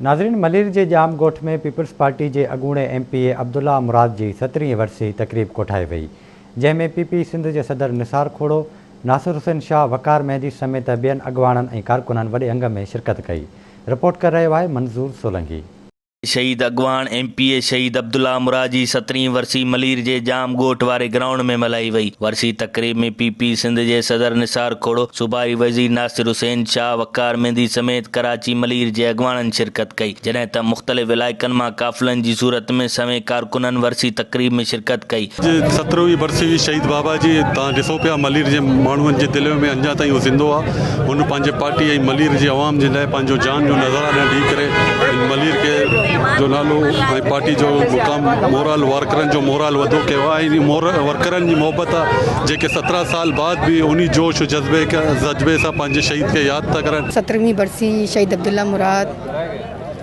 नाज़रीन, मलीर जे जाम ॻोठ में पीपल्स पार्टी के अॻूणे MPA अब्दुल्ला मुराद की 17वीं वर्सी तकरीब कोठाई वई, जैमें PP सिंध के सदर निसार खोड़ो, नासिर हुसैन शाह, वकार मेहदी समेत बेन अगवाणन और कारकुनन वडे अंग में शिरकत कई। रिपोर्ट कर रहे है मंजूर सोलंकी। शहीद अगवान MPA शहीद अब्दुल्ला मुराद जी 17वीं वर्सी मलीर जे जाम ॻोठ वारे ग्राउंड में मल्हाई वई। वर्सी तकरीब में PP सिंध जे सदर निसार खोड़ो, सूबाई वज़ीर नासिर हुसैन शाह, वकार मेहदी समेत कराची मलीर जे अगवाणन शिरकत कई, जॾहिं त मुख़्तलिफ़ इलाइक़नि मां काफ़िलनि जी सूरत में सवे कारकुनन वर्सी तकरीब में शिरकत कई। 17वीं वर्सी शहीद बाबा जी तव्हां ॾिसो पिया, मलीर जे माण्हुनि जे दिलि में अञा ताईं उहो ज़िंदो आहे। हुन पंहिंजे पार्टी ऐं मलीर जे अवाम जे लाइ पंहिंजो जान जो नज़ारा ॾेई करे मलीर के जो नालो ऐं पार्टी जो मुक़ाम मोरल वर्करनि जो मोरल वधो कयो आहे। इन वर्करनि जी मोहबत आहे जेके 17 साल बाद भी उन्हीं जोश जज्बे सां पंहिंजे शहीद के याद था करनि। 17वीं बरसी शहीद अब्दुल्ला मुराद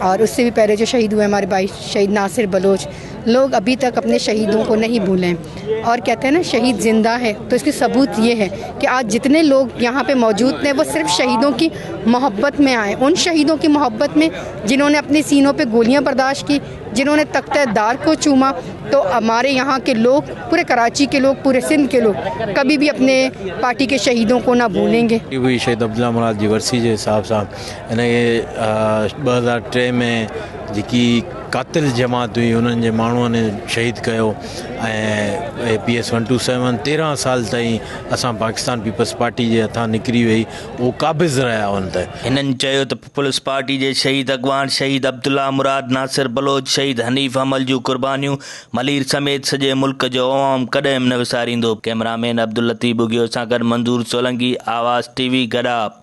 और उससे भी पहले जो शहीद हुए हमारे भाई शहीद नासिर बलोच, लोग अभी तक अपने शहीदों को नहीं भूलें और कहते हैं ना शहीद जिंदा है, तो इसकी सबूत ये है कि आज जितने लोग यहाँ पे मौजूद थे वो सिर्फ शहीदों की मोहब्बत में आए, उन शहीदों की मोहब्बत में जिन्होंने अपने सीनों पे गोलियां बर्दाश्त की, जिन्होंने तख्ते-ए-दार को चूमा। तो हमारे यहाँ के लोग, पूरे कराची के लोग, पूरे सिंध के लोग कभी भी अपने पार्टी के शहीदों को ना भूलेंगे। शहीद अब्दुल्ला मुराद जी वर्सी के हिसाब से इन 2003 में जी कातिल जमात हुई उन्हनि जे माण्हुनि ने शहीद किया। PS 127 13 साल ताईं असां पाकिस्तान पीपल्स पार्टी के हथां निकिरी वई, वो काबिज़ रहा हुन। हिननि चयो त पीपल्स पार्टी के शहीद अगवान शहीद अब्दुल्ला मुराद, नासिर बलोच, शहीद हनीफ अमल जूं कुर्बानियूं मलीर समेत सॼे मुल्क जो अवाम कॾहिं न विसारींदो। कैमरामैन अब्दुल लतीफ़ बुगियो सां गॾु मंजूर सोलंकी, आवाज़ TV, गडा।